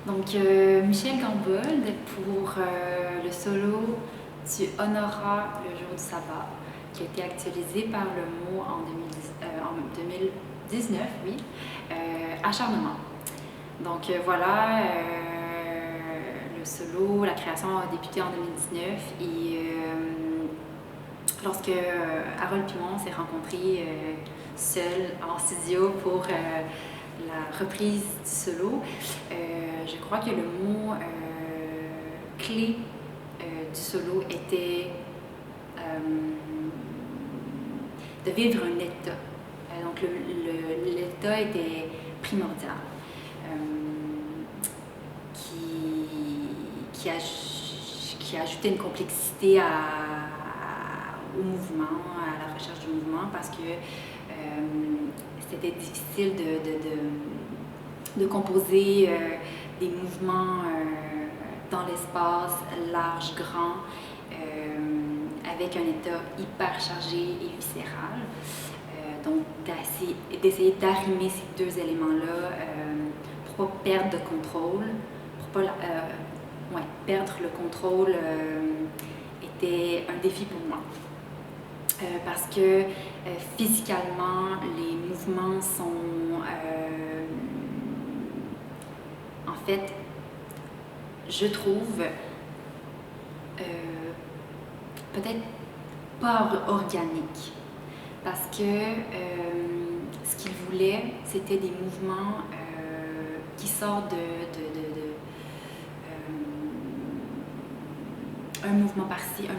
Donc, Michel Gambold pour le solo Tu honoras le jour du sabbat, qui a été actualisé par le mot en 2019, oui, acharnement. Donc voilà, le solo, la création a débuté en 2019 et lorsque Harold Pimon s'est rencontré seul en studio pour la reprise du solo, je crois que le mot clé du solo était de vivre un état. Donc l'état était primordial, qui ajoutait une complexité au mouvement, à la recherche du mouvement, parce que c'était difficile de composer des mouvements dans l'espace large, grand, avec un état hyper chargé et viscéral. Donc d'essayer d'arrimer ces deux éléments-là pour ne pas perdre de contrôle, pour ne pas perdre le contrôle était un défi pour moi. Parce que physicalement, les mouvements sont en fait, je trouve, peut-être pas organiques. Parce que ce qu'il voulait, c'était des mouvements qui sortent un mouvement par-ci, un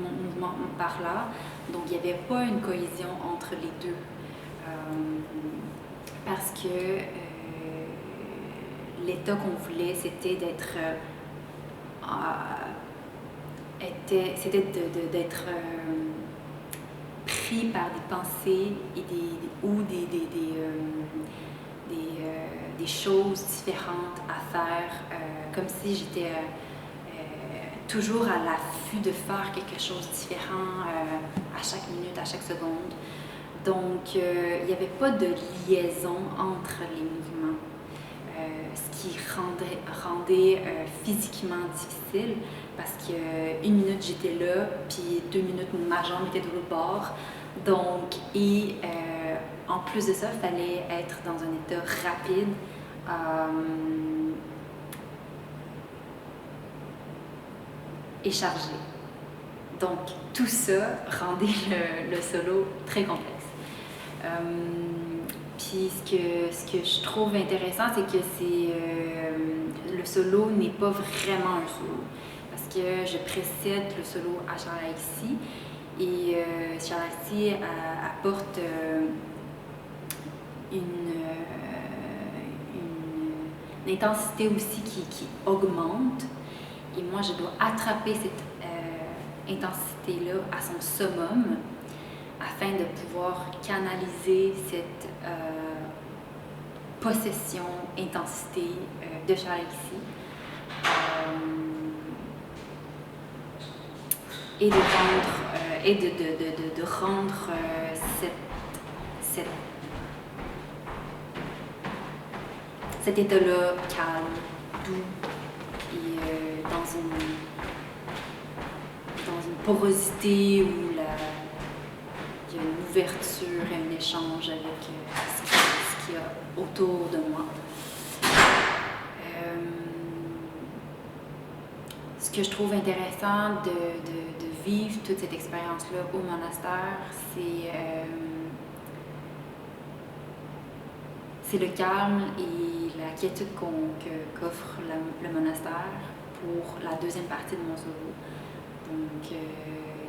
mouvement par-là. Donc, il n'y avait pas une cohésion entre les deux. Parce que l'état qu'on voulait, c'était d'être pris par des pensées et des choses différentes à faire, comme si j'étais toujours à l'affût de faire quelque chose de différent à chaque minute, à chaque seconde. Donc, il n'y avait pas de liaison entre les mouvements, ce qui rendait physiquement difficile, parce qu'une minute j'étais là, puis 2 minutes ma jambe était de l'autre bord. Donc, et en plus de ça, il fallait être dans un état rapide. Et chargé. Donc, tout ça rendait le solo très complexe. Puis ce que je trouve intéressant, c'est que le solo n'est pas vraiment un solo. Parce que je précède le solo à Charles Alexis. Et Charles Alexis apporte une intensité aussi qui augmente. Et moi, je dois attraper cette intensité-là à son summum afin de pouvoir canaliser cette possession, intensité de Charles Alexis et de rendre cet état-là calme, doux et dans une porosité où il y a une ouverture et un échange avec ce qu'il y a autour de moi. Ce que je trouve intéressant de vivre toute cette expérience-là au monastère, c'est le calme et la quiétude qu'offre le monastère pour la deuxième partie de mon solo. Donc, il y a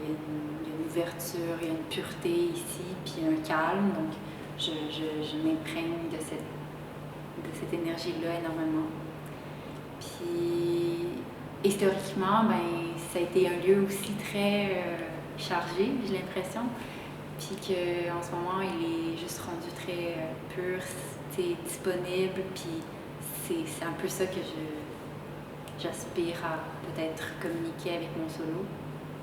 une ouverture, il y a une pureté ici, puis un calme. Donc, je m'imprègne de cette énergie-là énormément. Puis, historiquement, ça a été un lieu aussi très chargé, j'ai l'impression. Puis qu'en ce moment, il est juste rendu très pur, c'est disponible, puis c'est un peu ça que j'aspire à peut-être communiquer avec mon solo.